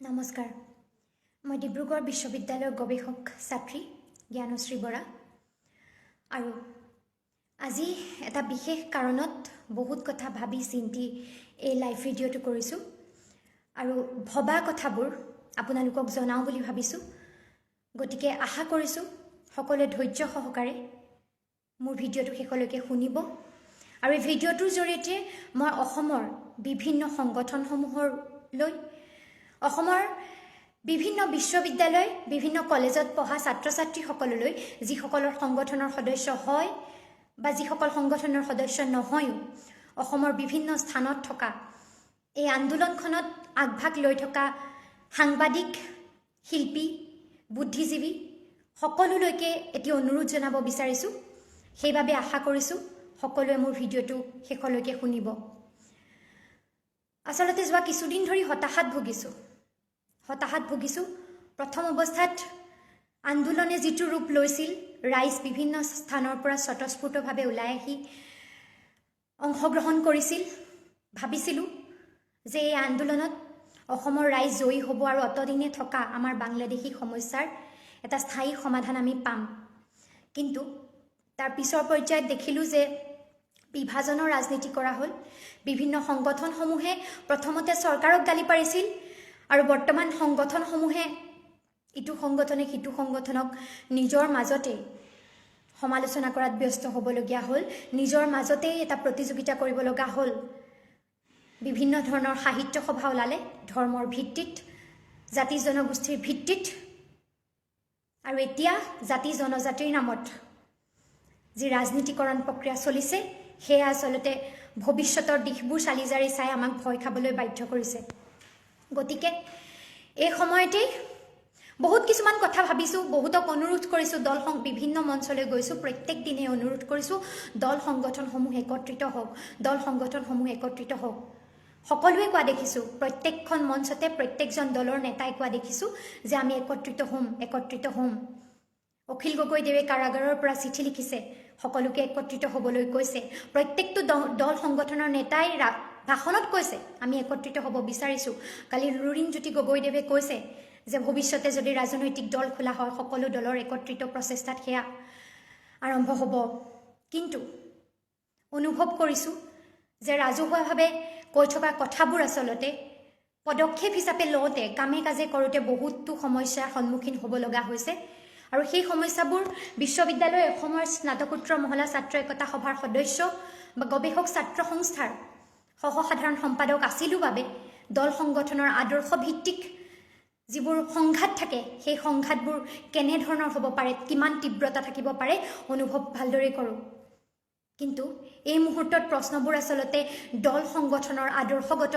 নমস্কাৰ মই ডিব্ৰুগড় বিশ্ববিদ্যালয়ৰ গৱেষক ছাত্ৰী জ্ঞানশ্ৰী বৰা আৰু আজি এটা বিশেষ কাৰণত বহুত কথা ভাবি চিন্তি এই লাইভ ভিডিঅ'টো কৰিছো আৰু ভবা কথাবোৰ আপোনালোকক জনাও বুলি ভাবিছো গতিকে আশা কৰিছো সকলোৱে ধৈৰ্য সহকাৰে মোৰ ভিডিঅ'টো শেষলৈকে শুনিব আৰু এই ভিডিঅ'টোৰ জৰিয়তে মই অসমৰ বিভিন্ন সংগঠনসমূহলৈ অসমৰ বিভিন্ন বিশ্ববিদ্যালয় বিভিন্ন কলেজত পঢ়া ছাত্ৰ-ছাত্ৰীসকললৈ যিসকলৰ সংগঠনৰ সদস্য হয় বা যিসকল সংগঠনৰ সদস্য নহয়ও অসমৰ বিভিন্ন স্থানত থকা এই আন্দোলনখনত আগভাগ লৈ থকা সাংবাদিক শিল্পী বুদ্ধিজীৱী সকলোলৈকে এটি অনুৰোধ জনাব বিচাৰিছো সেইবাবে আশা কৰিছো সকলোৱে মোৰ ভিডিঅ'টো শেষলৈকে শুনিব আসলতে যোৱা কিছুদিন ধৰি হতাশাত ভুগিছো প্ৰথম অৱস্থাত আন্দোলনে যিটো ৰূপ লৈছিল ৰাইজ বিভিন্ন স্থানৰ পৰা স্বতঃস্ফূৰ্তভাৱে ওলাই আহি অংশগ্ৰহণ কৰিছিল ভাবিছিলো যে এই আন্দোলনত অসমৰ ৰাইজ জয়ী হ'ব আৰু অতদিনে থকা আমাৰ বাংলাদেশী সমস্যাৰ এটা স্থায়ী সমাধান আমি পাম কিন্তু তাৰ পিছৰ পৰ্যায়ত দেখিলো যে বিভাজনৰ ৰাজনীতি কৰা হ'ল বিভিন্ন সংগঠনসমূহে প্ৰথমতে চৰকাৰক গালি পাৰিছিল আৰু বৰ্তমান সংগঠনসমূহে ইটো সংগঠনে সিটো সংগঠনক নিজৰ মাজতে সমালোচনা কৰাত ব্যস্ত হ'বলগীয়া হ'ল নিজৰ মাজতে এটা প্ৰতিযোগিতা কৰিব লগা হ'ল বিভিন্ন ধৰণৰ সাহিত্য সভা ওলালে ধৰ্মৰ ভিত্তিত জাতি জনগোষ্ঠীৰ ভিত্তিত আৰু এতিয়া জাতি জনজাতিৰ নামত যি ৰাজনীতিকৰণ প্ৰক্ৰিয়া চলিছে সেয়া আচলতে ভৱিষ্যতৰ দিশবোৰ চালিজাৰি চাই আমাক ভয় খাবলৈ বাধ্য কৰিছে গতিকে এই সময়তে বহুত কিছুমান কথা ভাবিছো বহুতক অনুৰোধ কৰিছো দল বিভিন্ন মঞ্চলৈ গৈছো প্ৰত্যেক দিনে অনুৰোধ কৰিছো দল সংগঠনসমূহ একত্ৰিত হওক সকলোৱে কোৱা দেখিছো প্ৰত্যেকখন মঞ্চতে প্ৰত্যেকজন দলৰ নেতাই কোৱা দেখিছো যে আমি একত্ৰিত হ'ম অখিল গগৈদেৱে কাৰাগাৰৰ পৰা চিঠি লিখিছে সকলোকে একত্ৰিত হ'বলৈ কৈছে প্ৰত্যেকটো দল সংগঠনৰ নেতাই ভাষণত কৈছে আমি একত্ৰিত হ'ব বিচাৰিছো কালি লুৰিণজ্যোতি গগৈদেৱে কৈছে যে ভৱিষ্যতে যদি ৰাজনৈতিক দল খোলা হয় সকলো দলৰ একত্ৰিত প্ৰচেষ্টাত সেয়া আৰম্ভ হ'ব কিন্তু অনুভৱ কৰিছো যে ৰাজহুৱাভাৱে কৈ থকা কথাবোৰ আচলতে পদক্ষেপ হিচাপে লওঁতে কামে কাজে কৰোঁতে বহুতো সমস্যাৰ সন্মুখীন হ'ব লগা হৈছে আৰু সেই সমস্যাবোৰ বিশ্ববিদ্যালয় অসমৰ স্নাতকোত্তৰ মহলা ছাত্ৰ একতা সভাৰ সদস্য বা গৱেষক ছাত্ৰ সংস্থাৰ সহসাধাৰণ সম্পাদক আছিলো বাবে দল সংগঠনৰ আদৰ্শ ভিত্তিক যিবোৰ সংঘাত থাকে সেই সংঘাতবোৰ কেনে ধৰণৰ হ'ব পাৰে কিমান তীব্ৰতা থাকিব পাৰে অনুভৱ ভালদৰে কৰোঁ কিন্তু এই মুহূৰ্তত প্ৰশ্নবোৰ আচলতে দল সংগঠনৰ আদৰ্শগত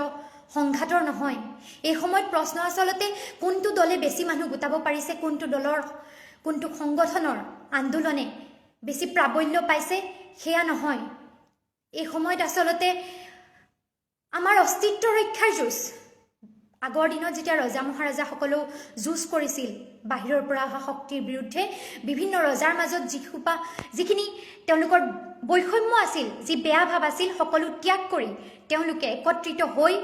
সংঘাতৰ নহয় এই সময়ত প্ৰশ্ন আচলতে কোনটো দলে বেছি মানুহ গোটাব পাৰিছে কোনটো সংগঠনৰ আন্দোলনে বেছি প্ৰাবল্য পাইছে সেয়া নহয় এই সময়ত আচলতে আমাৰ অস্তিত্ব ৰক্ষাৰ যুঁজ আগৰ দিনত যেতিয়া ৰজা মহাৰাজাসকলেও যুঁজ কৰিছিল বাহিৰৰ পৰা অহা শক্তিৰ বিৰুদ্ধে বিভিন্ন ৰজাৰ মাজত যিখিনি তেওঁলোকৰ বৈষম্য আছিল যি বেয়া ভাৱ আছিল সকলো ত্যাগ কৰি তেওঁলোকে একত্ৰিত হৈ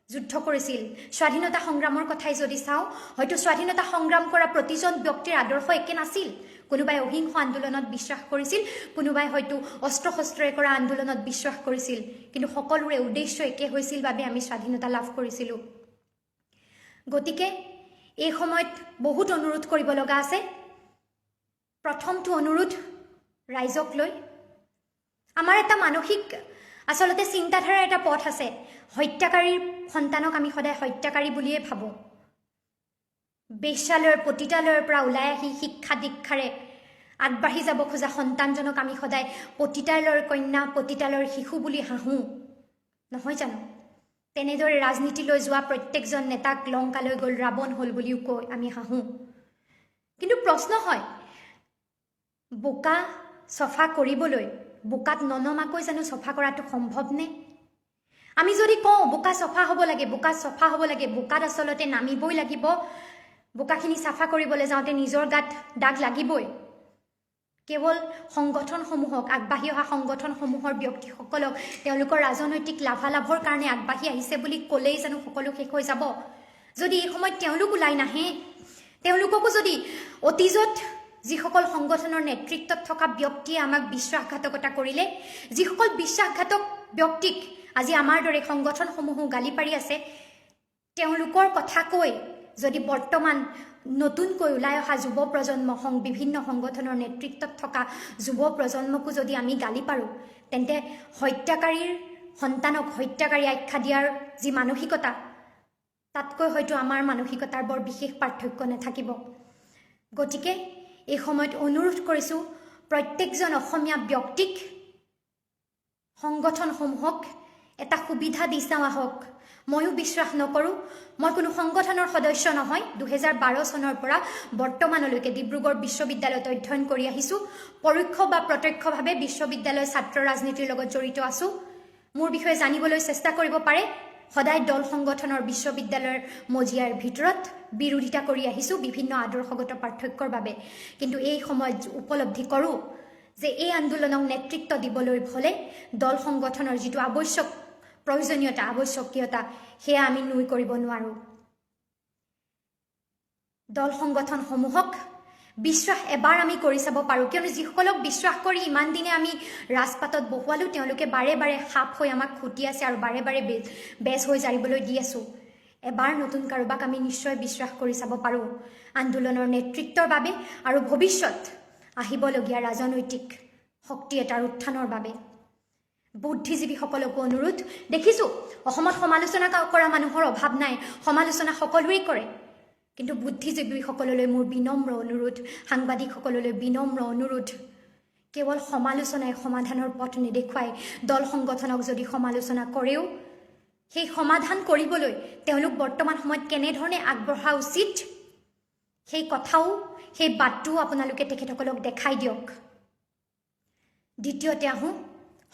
যুদ্ধ কৰিছিল স্বাধীনতা সংগ্ৰামৰ কথাই যদি চাওঁ হয়তো স্বাধীনতা সংগ্ৰাম কৰা প্ৰতিজন ব্যক্তিৰ আদৰ্শ একে নাছিল কোনোবাই অহিংস আন্দোলনত বিশ্বাস কৰিছিল কোনোবাই হয়তো অস্ত্ৰ শস্ত্ৰৰে কৰা আন্দোলনত বিশ্বাস কৰিছিল কিন্তু সকলোৰে উদ্দেশ্য একে হৈছিল বাবে আমি স্বাধীনতা লাভ কৰিছিলোঁ গতিকে এই সময়ত বহুত অনুৰোধ কৰিব লগা আছে প্ৰথমটো অনুৰোধ ৰাইজক লৈ আমাৰ এটা মানসিক আচলতে চিন্তাধাৰাৰ এটা পথ আছে হত্যাকাৰীৰ সন্তানক আমি সদায় হত্যাকাৰী বুলিয়ে ভাবোঁ বেশ্যালয়ৰ পতিতালয়ৰ পৰা ওলাই আহি শিক্ষা দীক্ষাৰে আগবাঢ়ি যাব খোজা সন্তানজনক আমি সদায় পতিতালয়ৰ কন্যা পতিতালয়ৰ শিশু বুলি হাঁহোঁ নহয় জানো তেনেদৰে ৰাজনীতিলৈ যোৱা প্ৰত্যেকজন নেতাক লংকালৈ গ'ল ৰাৱণ হ'ল বুলিও কৈ আমি হাঁহোঁ কিন্তু প্ৰশ্ন হয় বোকা চফা কৰিবলৈ বোকাত ননমাকৈ জানো চফা কৰাটো সম্ভৱনে আমি যদি কওঁ বোকা চফা হ'ব লাগে বোকাত আচলতে নামিবই লাগিব বোকাখিনি চাফা কৰিবলৈ যাওঁতে নিজৰ গাত দাগ লাগিবই কেৱল সংগঠনসমূহক আগবাঢ়ি অহা সংগঠনসমূহৰ ব্যক্তিসকলক তেওঁলোকৰ ৰাজনৈতিক লাভালাভৰ কাৰণে আগবাঢ়ি আহিছে বুলি ক'লেই জানো সকলো শেষ হৈ যাব যদি এই সময়ত তেওঁলোক ওলাই নাহে, তেওঁলোককো যদি অতীজত যিসকল সংগঠনৰ নেতৃত্বত থকা ব্যক্তিয়ে আমাক বিশ্বাসঘাতকতা কৰিলে, যিসকল বিশ্বাসঘাতক ব্যক্তিক আজি আমাৰ দৰে সংগঠনসমূহো গালি পাৰি আছে, তেওঁলোকৰ কথা কৈ যদি বৰ্তমান নতুনকৈ ওলাই অহা যুৱ প্ৰজন্ম বিভিন্ন সংগঠনৰ নেতৃত্বত থকা যুৱ প্ৰজন্মকো যদি আমি গালি পাৰোঁ, তেন্তে হত্যাকাৰীৰ সন্তানক হত্যাকাৰী আখ্যা দিয়াৰ যি মানসিকতা, তাতকৈ হয়তো আমাৰ মানসিকতাৰ বৰ বিশেষ পাৰ্থক্য নাথাকিব। গতিকে এই সময়ত অনুৰোধ কৰিছোঁ প্ৰত্যেকজন অসমীয়া ব্যক্তিক, সংগঠনসমূহক এটা সুবিধা দি চাওঁ আহক। ময়ো বিশ্বাস নকৰোঁ, মই কোনো সংগঠনৰ সদস্য নহয়। 2012 চনৰ পৰা বৰ্তমানলৈকে ডিব্ৰুগড় বিশ্ববিদ্যালয়ত অধ্যয়ন কৰি আহিছোঁ। পৰোক্ষ বা প্ৰত্যক্ষভাৱে বিশ্ববিদ্যালয় ছাত্ৰ ৰাজনীতিৰ লগত জড়িত আছোঁ। মোৰ বিষয়ে জানিবলৈ চেষ্টা কৰিব পাৰে। সদায় দল সংগঠনৰ বিশ্ববিদ্যালয়ৰ মজিয়াৰ ভিতৰত বিৰোধিতা কৰি আহিছোঁ বিভিন্ন আদৰ্শগত পাৰ্থক্যৰ বাবে। কিন্তু এই সময়ত উপলব্ধি কৰোঁ যে এই আন্দোলনক নেতৃত্ব দিবলৈ হ'লে দল সংগঠনৰ যিটো আৱশ্যকীয়তা সেয়া আমি নুই কৰিব নোৱাৰোঁ। দল সংগঠনসমূহক বিশ্বাস এবাৰ আমি কৰি চাব পাৰোঁ, কিয়নো যিসকলক বিশ্বাস কৰি ইমান দিনে আমি ৰাজপাতত বহুৱালোঁ, তেওঁলোকে বাৰে বাৰে সাপ হৈ আমাক খুটি আছে আৰু বাৰে বাৰে বেজ হৈ জাৰিবলৈ দি আছোঁ। এবাৰ নতুন কাৰোবাক আমি নিশ্চয় বিশ্বাস কৰি চাব পাৰোঁ আন্দোলনৰ নেতৃত্বৰ বাবে আৰু ভৱিষ্যত আহিবলগীয়া ৰাজনৈতিক শক্তি এটাৰ উত্থানৰ বাবে। বুদ্ধিজীৱীসকলকো অনুৰোধ, দেখিছোঁ অসমত সমালোচনা কৰা মানুহৰ অভাৱ নাই, সমালোচনা সকলোৱেই কৰে। কিন্তু বুদ্ধিজীৱীসকললৈ মোৰ বিনম্ৰ অনুৰোধ, সাংবাদিকসকললৈ বিনম্ৰ অনুৰোধ, কেৱল সমালোচনাই সমাধানৰ পথ নেদেখুৱাই। দল সংগঠনক যদি সমালোচনা কৰেও, সেই সমাধান কৰিবলৈ তেওঁলোক বৰ্তমান সময়ত কেনেধৰণে আগবঢ়া উচিত, সেই কথাও, সেই বাটটোও আপোনালোকে তেখেতসকলক দেখাই দিয়ক। দ্বিতীয়তে আহোঁ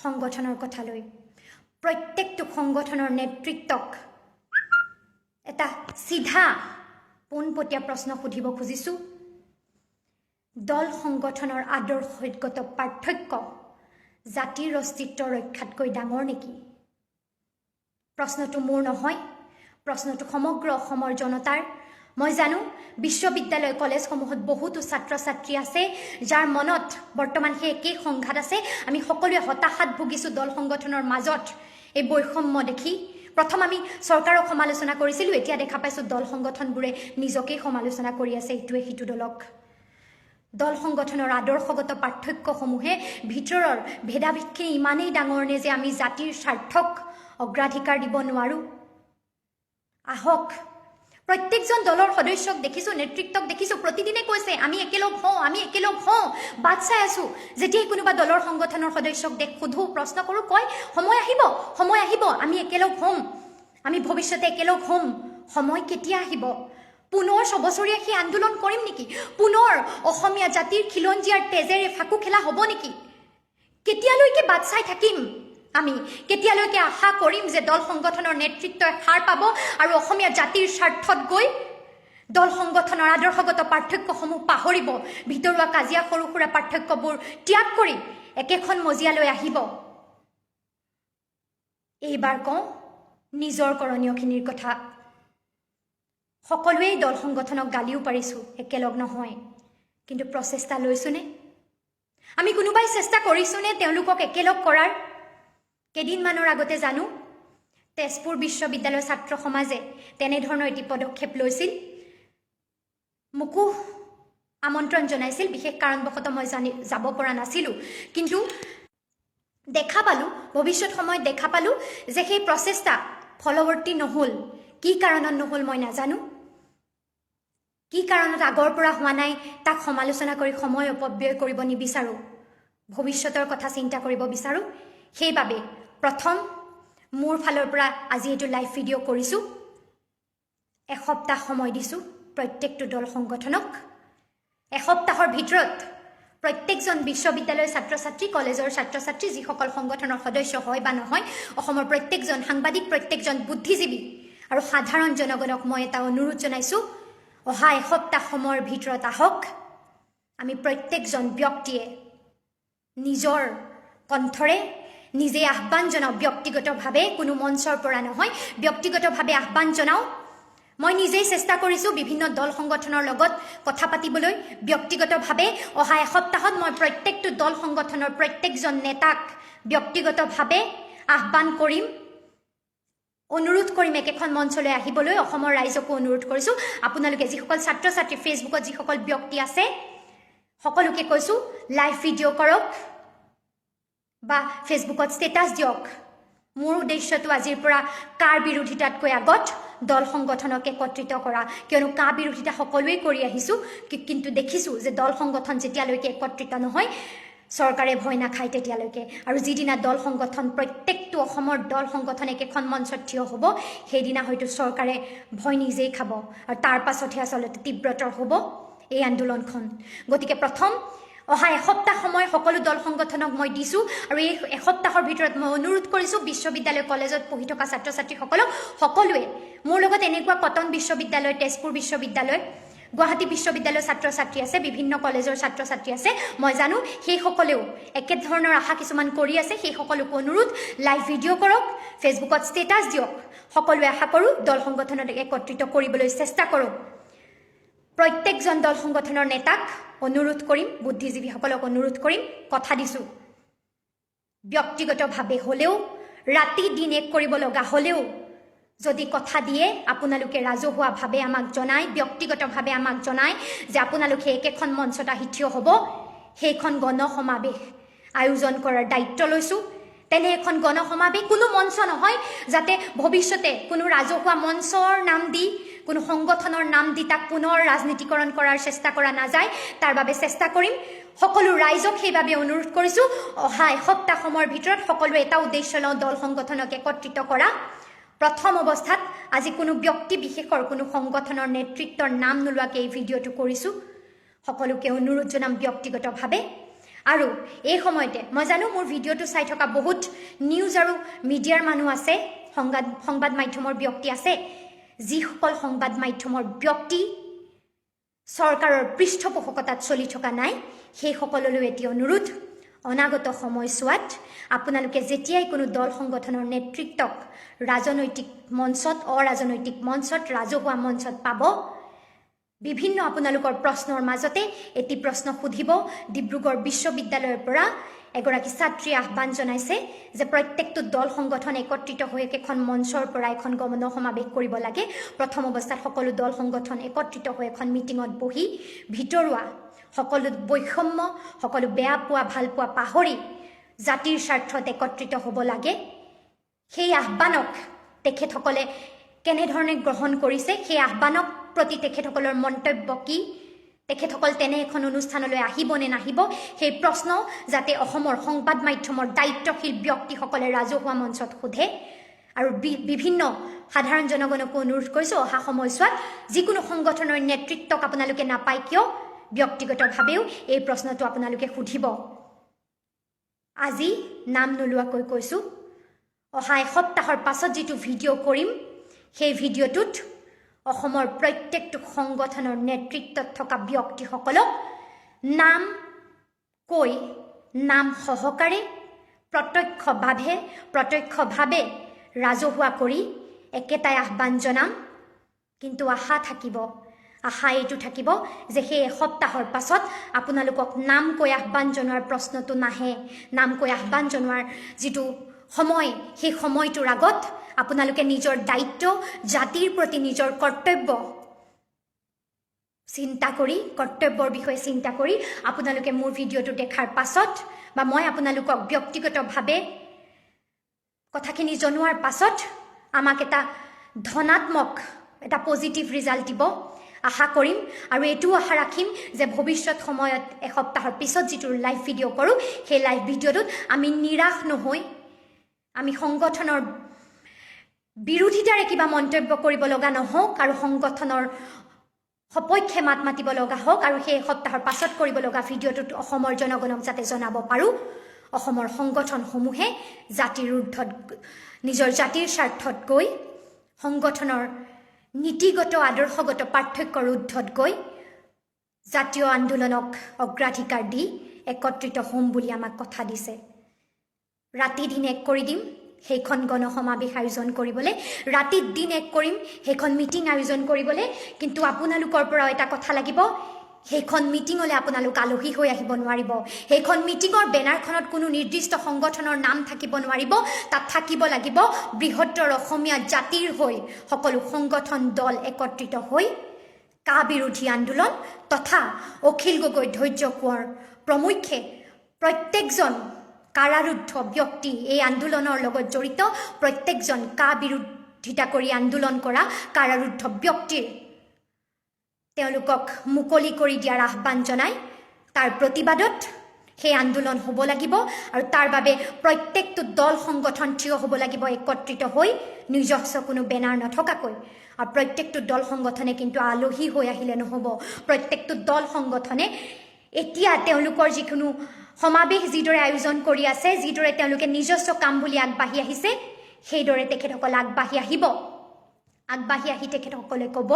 সংগঠনৰ কথালৈ। প্ৰত্যেকটো সংগঠনৰ নেতৃত্বক এটা চিধা পোনপটীয়া প্ৰশ্ন সুধিব খুজিছোঁ। দল সংগঠনৰ আদৰ্শগত পাৰ্থক্য জাতিৰ অস্তিত্ব ৰক্ষাতকৈ ডাঙৰ নেকি? প্ৰশ্নটো মোৰ নহয়, প্ৰশ্নটো সমগ্ৰ অসমৰ জনতাৰ। মই জানো বিশ্ববিদ্যালয় কলেজসমূহত বহুতো ছাত্ৰ ছাত্ৰী আছে যাৰ মনত বৰ্তমান সেই একেই সংঘাত আছে। আমি সকলোৱে হতাশাত ভুগিছোঁ দল সংগঠনৰ মাজত এই বৈষম্য দেখি। প্ৰথম আমি চৰকাৰক সমালোচনা কৰিছিলোঁ, এতিয়া দেখা পাইছোঁ দল সংগঠনবোৰে নিজকেই সমালোচনা কৰি আছে ইটোৱে সিটো দলক। দল সংগঠনৰ আদৰ্শগত পাৰ্থক্যসমূহে ভিতৰৰ ভেদাভেদখিনি ইমানেই ডাঙৰ নে যে আমি জাতিৰ স্বাৰ্থক অগ্ৰাধিকাৰ দিব নোৱাৰোঁ? আহক, প্ৰত্যেকজন দলৰ সদস্যক দেখিছোঁ, নেতৃত্বক দেখিছোঁ, প্ৰতিদিনে কৈছে আমি একেলগ হওঁ, আমি একেলগ হওঁ। বাট চাই আছোঁ যেতিয়াই কোনোবা দলৰ সংগঠনৰ সদস্যক সোধোঁ, প্ৰশ্ন কৰোঁ, কয় সময় আহিব, সময় আহিব, আমি একেলগ হ'ম, আমি ভৱিষ্যতে একেলগ হ'ম। সময় কেতিয়া আহিব? পুনৰ 6 বছৰীয়া সেই আন্দোলন কৰিম নেকি? পুনৰ অসমীয়া জাতিৰ খিলঞ্জীয়াৰ তেজেৰে ফাকু খেলা হ'ব নেকি? কেতিয়ালৈকে বাট চাই থাকিম? আমি কেতিয়ালৈকে আশা কৰিম যে দল সংগঠনৰ নেতৃত্বই সাৰ পাব আৰু অসমীয়া জাতিৰ স্বাৰ্থত গৈ দল সংগঠনৰ আদৰ্শগত পাৰ্থক্যসমূহ পাহৰিব, ভিতৰুৱা কাজিয়া সৰু সুৰা পাৰ্থক্যবোৰ ত্যাগ কৰি একেখন মজিয়ালৈ আহিব? এইবাৰ কওঁ নিজৰ কৰণীয়খিনিৰ কথা। সকলোৱেই দল সংগঠনক গালিও পাৰিছোঁ, একেলগ নহয়, কিন্তু প্ৰচেষ্টা লৈছোনে? আমি কোনোবাই চেষ্টা কৰিছোনে তেওঁলোকক একেলগ কৰাৰ? কেইদিনমানৰ আগতে জানো তেজপুৰ বিশ্ববিদ্যালয়ৰ ছাত্ৰ সমাজে তেনেধৰণৰ এটি পদক্ষেপ লৈছিল। মোকো আমন্ত্ৰণ জনাইছিল, বিশেষ কাৰণবশতঃ মই যাব পৰা নাছিলোঁ। কিন্তু দেখা পালোঁ, ভৱিষ্যত সময়ত দেখা পালোঁ যে সেই প্ৰচেষ্টা ফলৱৰ্তী নহ'ল। কি কাৰণত নহ'ল মই নাজানো, কি কাৰণত আগৰ পৰা হোৱা নাই তাক সমালোচনা কৰি সময় অপব্যয় কৰিব নিবিচাৰোঁ, ভৱিষ্যতৰ কথা চিন্তা কৰিব বিচাৰোঁ। সেইবাবে প্ৰথম মোৰ ফালৰ পৰা আজি এইটো লাইভ ভিডিঅ' কৰিছোঁ। এসপ্তাহ সময় দিছোঁ প্ৰত্যেকটো দল সংগঠনক। এসপ্তাহৰ ভিতৰত প্ৰত্যেকজন বিশ্ববিদ্যালয়ৰ ছাত্ৰ ছাত্ৰী, কলেজৰ ছাত্ৰ ছাত্ৰী, যিসকল সংগঠনৰ সদস্য হয় বা নহয়, অসমৰ প্ৰত্যেকজন সাংবাদিক, প্ৰত্যেকজন বুদ্ধিজীৱী আৰু সাধাৰণ জনগণক মই এটা অনুৰোধ জনাইছোঁ, অহা এসপ্তাহ সময়ৰ ভিতৰত আহক। আমি প্ৰত্যেকজন ব্যক্তিয়ে নিজৰ কণ্ঠৰে নিজে আহ্বান জনাওঁ, ব্যক্তিগতভাৱে, কোনো মঞ্চৰ পৰা নহয়, ব্যক্তিগতভাৱে আহ্বান জনাওঁ। মই নিজেই চেষ্টা কৰিছোঁ বিভিন্ন দল সংগঠনৰ লগত কথা পাতিবলৈ ব্যক্তিগতভাৱে অহা এসপ্তাহত মই প্ৰত্যেকটো দল সংগঠনৰ প্ৰত্যেকজন নেতাক ব্যক্তিগতভাৱে আহ্বান কৰিম অনুৰোধ কৰিম একেখন মঞ্চলৈ আহিবলৈ অসমৰ ৰাইজকো অনুৰোধ কৰিছোঁ আপোনালোকে যিসকল ছাত্ৰ ছাত্ৰী ফেচবুকত যিসকল ব্যক্তি আছে সকলোকে কৈছোঁ লাইভ ভিডিঅ' কৰক বা ফেচবুকত ষ্টেটাছ দিয়ক মোৰ উদ্দেশ্যটো আজিৰ পৰা কাৰ বিৰোধিতাতকৈ আগত দল সংগঠনক একত্ৰিত কৰা কিয়নো কা বিৰোধিতা সকলোৱে কৰি আহিছোঁ কিন্তু দেখিছোঁ যে দল সংগঠন যেতিয়ালৈকে একত্ৰিত নহয় চৰকাৰে ভয় নাখায় তেতিয়ালৈকে আৰু যিদিনা দল সংগঠন প্ৰত্যেকটো অসমৰ দল সংগঠন একেখন মঞ্চত থিয় হ'ব সেইদিনা হয়তো চৰকাৰে ভয় নিজেই খাব আৰু তাৰ পাছতহে আচলতে তীব্ৰতৰ হ'ব এই আন্দোলনখন গতিকে প্ৰথম অহা এসপ্তাহ সময় সকলো দল সংগঠনক মই দিছোঁ আৰু এই এসপ্তাহৰ ভিতৰত মই অনুৰোধ কৰিছোঁ বিশ্ববিদ্যালয় কলেজত পঢ়ি থকা ছাত্ৰ ছাত্ৰীসকলক সকলোৱে মোৰ লগত এনেকুৱা কটন বিশ্ববিদ্যালয় তেজপুৰ বিশ্ববিদ্যালয় গুৱাহাটী বিশ্ববিদ্যালয়ৰ ছাত্ৰ ছাত্ৰী আছে বিভিন্ন কলেজৰ ছাত্ৰ ছাত্ৰী আছে মই জানো সেইসকলেও একেধৰণৰ আশা কিছুমান কৰি আছে সেই সকলোকে অনুৰোধ লাইভ ভিডিঅ' কৰক ফেচবুকত ষ্টেটাছ দিয়ক সকলোৱে আশা কৰোঁ দল সংগঠনক একত্ৰিত কৰিবলৈ চেষ্টা কৰক প্ৰত্যেকজন দল সংগঠনৰ নেতাক অনুৰোধ কৰিম বুদ্ধিজীৱীসকলক অনুৰোধ কৰিম কথা দিছোঁ ব্যক্তিগতভাৱে হ'লেও ৰাতি দিন এক কৰিব লগা হ'লেও যদি কথা দিয়ে আপোনালোকে ৰাজহুৱাভাৱে আমাক জনায় ব্যক্তিগতভাৱে আমাক জনায় যে আপোনালোকে একেখন মঞ্চত আহি থিয় হ'ব সেইখন গণসমাৱেশ আয়োজন কৰাৰ দায়িত্ব লৈছোঁ তেনে এখন গণসমাৱেশ কোনো মঞ্চ নহয় যাতে ভৱিষ্যতে কোনো ৰাজহুৱা মঞ্চৰ নাম দি কোনো সংগঠনৰ নাম দি তাক পুনৰ ৰাজনীতিকৰণ কৰাৰ চেষ্টা কৰা নাযায় তাৰ বাবে চেষ্টা কৰিম সকলো ৰাইজক সেইবাবে অনুৰোধ কৰিছোঁ অহা এসপ্তাহ সময়ৰ ভিতৰত সকলোৱে এটা উদ্দেশ্য লওঁ দল সংগঠনক একত্ৰিত কৰা প্ৰথম অৱস্থাত আজি কোনো ব্যক্তি বিশেষৰ কোনো সংগঠনৰ নেতৃত্বৰ নাম নোলোৱাকৈ এই ভিডিঅ'টো কৰিছোঁ সকলোকে অনুৰোধ জনাম ব্যক্তিগতভাৱে আৰু এই সময়তে মই জানো মোৰ ভিডিঅ'টো চাই থকা বহুত নিউজ আৰু মিডিয়াৰ মানুহ আছে সংবাদ মাধ্যমৰ ব্যক্তি আছে যিসকল সংবাদ মাধ্যমৰ ব্যক্তি চৰকাৰৰ পৃষ্ঠপোষকতাত চলি থকা নাই সেইসকললৈ এটি অনুৰোধ অনাগত সময়ছোৱাত আপোনালোকে যেতিয়াই কোনো দল সংগঠনৰ নেতৃত্বক ৰাজনৈতিক মঞ্চত অৰাজনৈতিক মঞ্চত ৰাজহুৱা মঞ্চত পাব বিভিন্ন আপোনালোকৰ প্ৰশ্নৰ মাজতে এটি প্ৰশ্ন সুধিব ডিব্ৰুগড় বিশ্ববিদ্যালয়ৰ পৰা এগৰাকী ছাত্ৰীয়ে আহ্বান জনাইছে যে প্ৰত্যেকটো দল সংগঠন একত্ৰিত হৈ এখন মঞ্চৰ পৰা এখন গণসমাৱেশ কৰিব লাগে প্ৰথম অৱস্থাত সকলো দল সংগঠন একত্ৰিত হৈ এখন মিটিঙত বহি ভিতৰুৱা সকলো বৈষম্য সকলো বেয়া পোৱা ভাল পোৱা পাহৰি জাতিৰ স্বাৰ্থত একত্ৰিত হ'ব লাগে সেই আহ্বানক তেখেতসকলে কেনেধৰণে গ্ৰহণ কৰিছে সেই আহ্বানক প্ৰতি তেখেতসকলৰ মন্তব্য কি তেখেতসকল তেনে এখন অনুষ্ঠানলৈ আহিব নে নাহিব সেই প্ৰশ্ন যাতে অসমৰ সংবাদ মাধ্যমৰ দায়িত্বশীল ব্যক্তিসকলে ৰাজহুৱা মঞ্চত সোধে আৰু বিভিন্ন সাধাৰণ জনগণকো অনুৰোধ কৰিছোঁ অহা সময়ছোৱাত যিকোনো সংগঠনৰ নেতৃত্বক আপোনালোকে নাপায় কিয় ব্যক্তিগতভাৱেও এই প্ৰশ্নটো আপোনালোকে সুধিব আজি নাম নোলোৱাকৈ কৈছোঁ অহা এসপ্তাহৰ পাছত যিটো ভিডিঅ' কৰিম সেই ভিডিঅ'টোত অসমৰ প্ৰত্যেকটো সংগঠনৰ নেতৃত্বত থকা ব্যক্তিসকলক নাম কৈ নাম সহকাৰে প্ৰত্যক্ষভাৱে ৰাজহুৱা কৰি একেটাই আহ্বান জনাম কিন্তু আশা এইটো থাকিব যে সেই এসপ্তাহৰ পাছত আপোনালোকক নাম কৈ আহ্বান জনোৱাৰ প্ৰশ্নটো নাহে নাম কৈ আহ্বান জনোৱাৰ যিটো সময় সেই সময়টোৰ আগত আপোনালোকে নিজৰ দায়িত্ব জাতিৰ প্ৰতি নিজৰ কৰ্তব্য কৰ্তব্যৰ বিষয়ে চিন্তা কৰি আপোনালোকে মোৰ ভিডিঅ'টো দেখাৰ পাছত বা মই আপোনালোকক ব্যক্তিগতভাৱে কথাখিনি জনোৱাৰ পাছত আমাক এটা ধনাত্মক এটা পজিটিভ ৰিজাল্ট দিব আশা কৰিম আৰু এইটোও আশা ৰাখিম যে ভৱিষ্যত সময়ত এসপ্তাহৰ পিছত যিটো লাইভ ভিডিঅ' কৰোঁ সেই লাইভ ভিডিঅ'টোত আমি নিৰাশ নহৈ আমি সংগঠনৰ বিৰোধিতাৰে কিবা মন্তব্য কৰিব লগা নহওক আৰু সংগঠনৰ সপক্ষে মাত মাতিব লগা হওক আৰু সেই এসপ্তাহৰ পাছত কৰিব লগা ভিডিঅ'টোত অসমৰ জনগণক যাতে জনাব পাৰোঁ অসমৰ সংগঠনসমূহে জাতিৰ ঊৰ্ধত নিজৰ জাতিৰ স্বাৰ্থত গৈ সংগঠনৰ নীতিগত আদৰ্শগত পাৰ্থক্যৰ ঊৰ্ধত গৈ জাতীয় আন্দোলনক অগ্ৰাধিকাৰ দি একত্ৰিত হ'ম বুলি আমাক কথা দিছে ৰাতি দিন এক কৰি দিম সেইখন গণসমাৱেশ আয়োজন কৰিবলৈ, ৰাতি দিন এক কৰিম সেইখন মিটিং আয়োজন কৰিবলৈ। কিন্তু আপোনালোকৰ পৰা এটা কথা লাগিব, সেইখন মিটিঙলৈ আপোনালোক আলহী হৈ আহিব নোৱাৰিব। সেইখন মিটিঙৰ বেনাৰখনত কোনো নিৰ্দিষ্ট সংগঠনৰ নাম থাকিব নোৱাৰিব। তাত থাকিব লাগিব বৃহত্তৰ অসমীয়া জাতিৰ হৈ সকলো সংগঠন দল একত্ৰিত হৈ কা বিৰোধী আন্দোলন তথা অখিল গগৈ ধৈৰ্য কোঁৱৰ প্ৰমুখ্যে প্ৰত্যেকজন কাৰাৰুদ্ধ ব্যক্তি, এই আন্দোলনৰ লগত জড়িত প্ৰত্যেকজন কা বিৰোধিতা কৰি আন্দোলন কৰা কাৰাৰুদ্ধ ব্যক্তিৰ তেওঁলোকক মুকলি কৰি দিয়াৰ আহ্বান জনাই তাৰ প্ৰতিবাদত সেই আন্দোলন হ'ব লাগিব। আৰু তাৰ বাবে প্ৰত্যেকটো দল সংগঠন থিয় হ'ব লাগিব একত্ৰিত হৈ, নিজস্ব কোনো বেনাৰ নথকাকৈ। আৰু প্ৰত্যেকটো দল সংগঠনে কিন্তু আলহী হৈ আহিলে নহ'ব। প্ৰত্যেকটো দল সংগঠনে এতিয়া তেওঁলোকৰ যিকোনো সমাৱেশ যিদৰে আয়োজন কৰি আছে, যিদৰে তেওঁলোকে নিজস্ব কাম বুলি আগবাঢ়ি আহিছে, সেইদৰে তেখেতসকল আগবাঢ়ি আহিব। আগবাঢ়ি আহি তেখেতসকলে ক'ব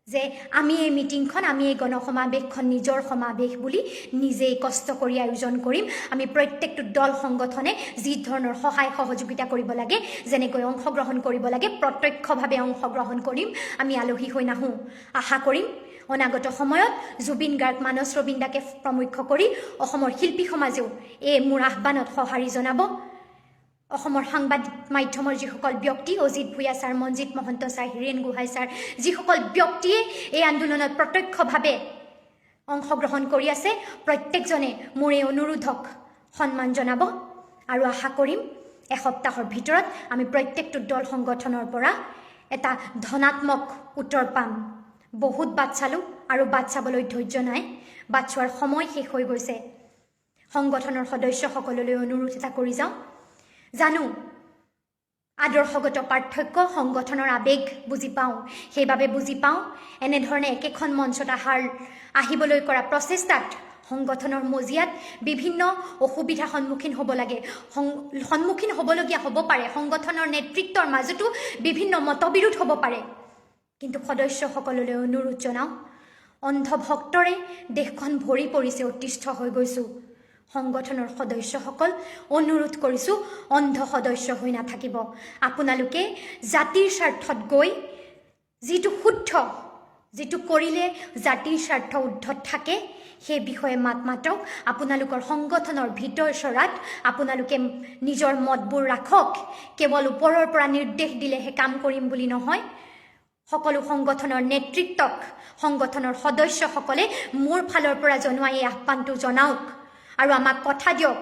যে আমি এই মিটিংখন, আমি এই গণসমাৱেশখন নিজৰ সমাৱেশ বুলি নিজেই কষ্ট কৰি আয়োজন কৰিম। আমি প্ৰত্যেকটো দল সংগঠনে যি ধৰণৰ সহায় সহযোগিতা কৰিব লাগে, যেনেকৈ অংশগ্ৰহণ কৰিব লাগে, প্ৰত্যক্ষভাৱে অংশগ্ৰহণ কৰিম। আমি আলহী হৈ নাহোঁ। আশা কৰিম অনাগত সময়ত জুবিন গাৰ্গ, মানস ৰবীন্দ্ৰকে প্ৰমুখ্য কৰি অসমৰ শিল্পী সমাজেও এই মোৰ আহ্বানত সঁহাৰি জনাব। অসমৰ সাংবাদিক মাধ্যমৰ যিসকল ব্যক্তি, Ajit Bhuyan sir, Manjit Mahanta sir, Hiren Gohain sir, যিসকল ব্যক্তিয়ে এই আন্দোলনত প্ৰত্যক্ষভাৱে অংশগ্ৰহণ কৰি আছে, প্ৰত্যেকজনে মোৰ এই অনুৰোধক সন্মান জনাব। আৰু আশা কৰিম এসপ্তাহৰ ভিতৰত আমি প্ৰত্যেকটো দল সংগঠনৰ পৰা এটা ধনাত্মক উত্তৰ পাম। বহুত বাট চালোঁ আৰু বাট চাবলৈ ধৈৰ্য নাই, বাট চোৱাৰ সময় শেষ হৈ গৈছে। সংগঠনৰ সদস্যসকললৈ অনুৰোধ এটা কৰি যাওঁ। জানো আদৰ্শগত পাৰ্থক্য, সংগঠনৰ আৱেগ বুজি পাওঁ, সেইবাবে বুজি পাওঁ এনেধৰণে একেখন মঞ্চত আহিবলৈ কৰা প্ৰচেষ্টাত সংগঠনৰ মজিয়াত বিভিন্ন অসুবিধাৰ সন্মুখীন হ'ব লাগে, সন্মুখীন হ'বলগীয়া হ'ব পাৰে। সংগঠনৰ নেতৃত্বৰ মাজতো বিভিন্ন মতবিৰোধ হ'ব পাৰে। কিন্তু সদস্যসকললৈ অনুৰোধ জনাওঁ, অন্ধভক্তৰে দেশখন ভৰি পৰিছে, অতিষ্ঠ হৈ গৈছোঁ। সংগঠনৰ সদস্যসকল অনুৰোধ কৰিছোঁ, অন্ধ সদস্য হৈ নাথাকিব। আপোনালোকে জাতিৰ স্বাৰ্থত গৈ যিটো শুদ্ধ, যিটো কৰিলে জাতিৰ স্বাৰ্থ উদ্ধত থাকে, সেই বিষয়ে মাত মাতক। আপোনালোকৰ সংগঠনৰ ভিতৰ চৰাত আপোনালোকে নিজৰ মতবোৰ ৰাখক। কেৱল ওপৰৰ পৰা নিৰ্দেশ দিলেহে কাম কৰিম বুলি নহয়। সকলো সংগঠনৰ নেতৃত্বক, সংগঠনৰ সদস্যসকলে মোৰ ফালৰ পৰা জনোৱা এই আহ্বানটো জনাওক আৰু আমাক কথা দিয়ক।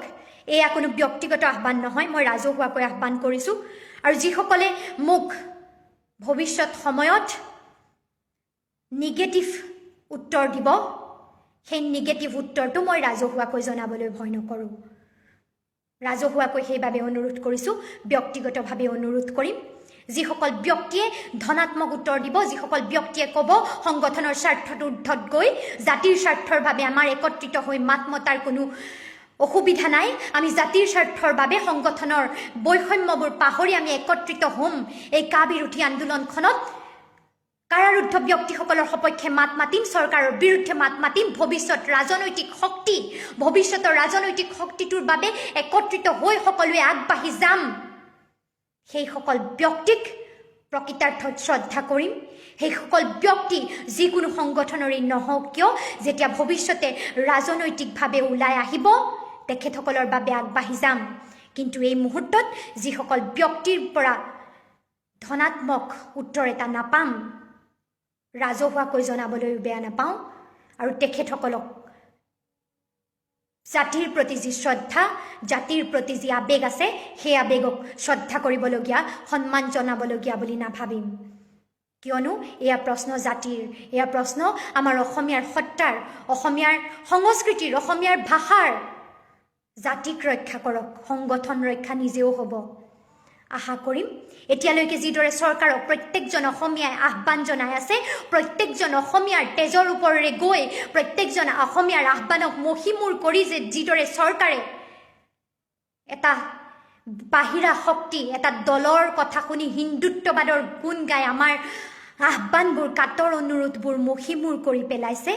এয়া কোনো ব্যক্তিগত আহ্বান নহয়, মই ৰাজহুৱাকৈ আহ্বান কৰিছোঁ। আৰু যিসকলে মোক ভৱিষ্যত সময়ত নিগেটিভ উত্তৰ দিব, সেই নিগেটিভ উত্তৰটো মই ৰাজহুৱাকৈ জনাবলৈ ভয় নকৰোঁ। ৰাজহুৱাকৈ সেইবাবে অনুৰোধ কৰিছোঁ, ব্যক্তিগতভাৱে অনুৰোধ কৰিম। যিসকল ব্যক্তিয়ে ধনাত্মক উত্তৰ দিব, যিসকল ব্যক্তিয়ে ক'ব সংগঠনৰ স্বাৰ্থত উদ্ধত গৈ জাতিৰ স্বাৰ্থৰ বাবে আমাৰ একত্ৰিত হৈ মাত মতাৰ কোনো অসুবিধা নাই, আমি জাতিৰ স্বাৰ্থৰ বাবে সংগঠনৰ বৈষম্যবোৰ পাহৰি আমি একত্ৰিত হ'ম, এই কা বিৰোধী আন্দোলনখনত কাৰাৰুদ্ধ ব্যক্তিসকলৰ সপক্ষে মাত মাতিম, চৰকাৰৰ বিৰুদ্ধে মাত মাতিম। ভৱিষ্যতৰ ৰাজনৈতিক শক্তিটোৰ বাবে একত্ৰিত হৈ সকলোৱে আগবাঢ়ি যাম। সেইসকল ব্যক্তিক প্ৰকৃতাৰ্থত শ্ৰদ্ধা কৰিম। সেইসকল ব্যক্তি যিকোনো সংগঠনৰেই নহওক কিয়, যেতিয়া ভৱিষ্যতে ৰাজনৈতিকভাৱে ওলাই আহিব, তেখেতসকলৰ বাবে আগবাঢ়ি যাম। কিন্তু এই মুহূৰ্তত যিসকল ব্যক্তিৰ পৰা ধনাত্মক উত্তৰ এটা নাপাম, ৰাজহুৱাকৈ জনাবলৈও বেয়া নাপাওঁ। আৰু তেখেতসকলক জাতিৰ প্ৰতি যি শ্ৰদ্ধা, জাতিৰ প্ৰতি যি আৱেগ আছে, সেই আৱেগক শ্ৰদ্ধা কৰিবলগীয়া, সন্মান জনাবলগীয়া বুলি নাভাবিম। কিয়নো এয়া প্ৰশ্ন জাতিৰ, এয়া প্ৰশ্ন আমাৰ অসমীয়াৰ সত্তাৰ, অসমীয়াৰ সংস্কৃতিৰ, অসমীয়াৰ ভাষাৰ। জাতিক ৰক্ষা কৰক, সংগঠন ৰক্ষা নিজেও হ'ব। আশা কৰিম এতিয়ালৈকে যিদৰে চৰকাৰক প্ৰত্যেকজন অসমীয়াই আহ্বান জনাই আছে, প্ৰত্যেকজন অসমীয়াৰ তেজৰ ওপৰেৰে গৈ প্ৰত্যেকজন অসমীয়াৰ আহ্বানক মষিমূৰ কৰি যিদৰে চৰকাৰে এটা বাহিৰা শক্তি, এটা দলৰ কথা শুনি হিন্দুত্ববাদৰ গুণ গাই আমাৰ আহ্বানবোৰ, কাতৰ অনুৰোধবোৰ মষিমূৰ কৰি পেলাইছে,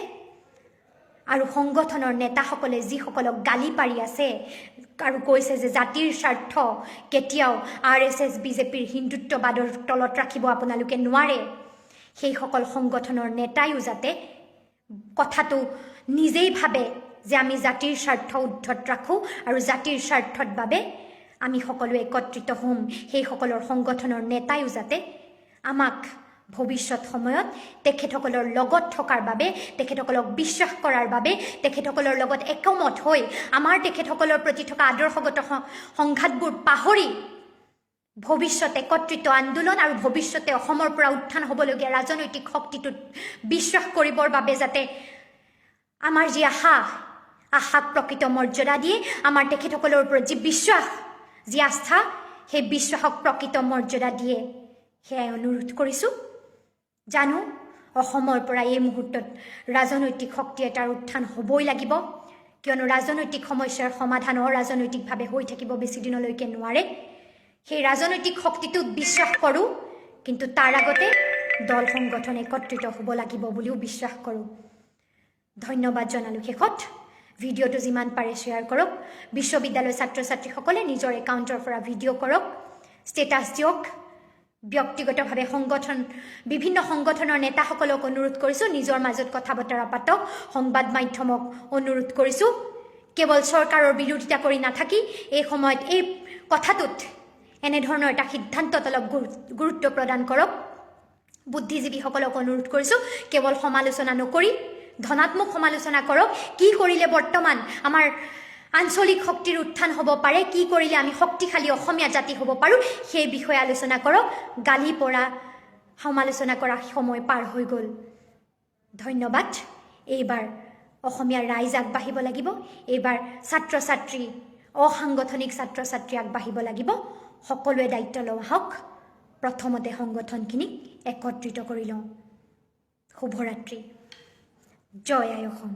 আৰু সংগঠনৰ নেতাসকলে যিসকলক গালি পাৰি আছে আৰু কৈছে যে জাতিৰ স্বাৰ্থ কেতিয়াও RSS বিজেপিৰ হিন্দুত্ববাদৰ তলত ৰাখিব আপোনালোকে নোৱাৰে, সেইসকল সংগঠনৰ নেতায়ো যাতে কথাটো নিজেই ভাবে যে আমি জাতিৰ স্বাৰ্থ উদ্ধত ৰাখোঁ আৰু জাতিৰ স্বাৰ্থৰ বাবে আমি সকলো একত্ৰিত হ'ম, সেইসকলৰ সংগঠনৰ নেতায়ো যাতে আমাক ভৱিষ্যত সময়ত তেখেতসকলৰ লগত থকাৰ বাবে, তেখেতসকলক বিশ্বাস কৰাৰ বাবে, তেখেতসকলৰ লগত একমত হৈ আমাৰ তেখেতসকলৰ প্ৰতি থকা আদৰ্শগত সংঘাতবোৰ পাহৰি ভৱিষ্যত একত্ৰিত আন্দোলন আৰু ভৱিষ্যতে অসমৰ পৰা উত্থান হ'বলগীয়া ৰাজনৈতিক শক্তিটোত বিশ্বাস কৰিবৰ বাবে যাতে আমাৰ যি আশাক প্ৰকৃত মৰ্যাদা দিয়ে, আমাৰ তেখেতসকলৰ ওপৰত যি বিশ্বাস, যি আস্থা, সেই বিশ্বাসক প্ৰকৃত মৰ্যাদা দিয়ে, সেয়াই অনুৰোধ কৰিছোঁ। জানো অসমৰ পৰা এই মুহূৰ্তত ৰাজনৈতিক শক্তি এটাৰ উত্থান হ'বই লাগিব, কিয়নো ৰাজনৈতিক সমস্যাৰ সমাধান অৰাজনৈতিকভাৱে হৈ থাকিব বেছি দিনলৈকে নোৱাৰে। সেই ৰাজনৈতিক শক্তিটোক বিশ্বাস কৰোঁ, কিন্তু তাৰ আগতে দল সংগঠন একত্ৰিত হ'ব লাগিব বুলিও বিশ্বাস কৰোঁ। ধন্যবাদ জনালোঁ শেষত। ভিডিঅ'টো যিমান পাৰে শ্বেয়াৰ কৰক। বিশ্ববিদ্যালয়ৰ ছাত্ৰ ছাত্ৰীসকলে নিজৰ একাউণ্টৰ পৰা ভিডিঅ' কৰক, ষ্টেটাছ দিয়ক। ব্যক্তিগতভাৱে বিভিন্ন সংগঠনৰ নেতাসকলক অনুৰোধ কৰিছোঁ নিজৰ মাজত কথা বতৰা পাতক। সংবাদ মাধ্যমক অনুৰোধ কৰিছোঁ কেৱল চৰকাৰৰ বিৰোধিতা কৰি নাথাকি এই সময়ত এই কথাটোত এনেধৰণৰ এটা সিদ্ধান্তত অলপ গুৰুত্ব প্ৰদান কৰক। বুদ্ধিজীৱীসকলক অনুৰোধ কৰিছোঁ কেৱল সমালোচনা নকৰি ধনাত্মক সমালোচনা কৰক। কি কৰিলে বৰ্তমান আমাৰ আঞ্চলিক শক্তিৰ উত্থান হ'ব পাৰে, কি কৰিলে আমি শক্তিশালী অসমীয়া জাতি হ'ব পাৰোঁ, সেই বিষয়ে আলোচনা কৰক। গালি পৰা সমালোচনা কৰা সময় পাৰ হৈ গ'ল। ধন্যবাদ। এইবাৰ অসমীয়া ৰাইজ আগবাঢ়িব লাগিব, এইবাৰ ছাত্ৰ ছাত্ৰী অসাংগঠনিক ছাত্ৰ ছাত্ৰী আগবাঢ়িব লাগিব। সকলোৱে দায়িত্ব লোৱা হওক। প্ৰথমতে সংগঠনখিনিক একত্ৰিত কৰি লওঁ। শুভৰাত্ৰি। জয় আই অসম।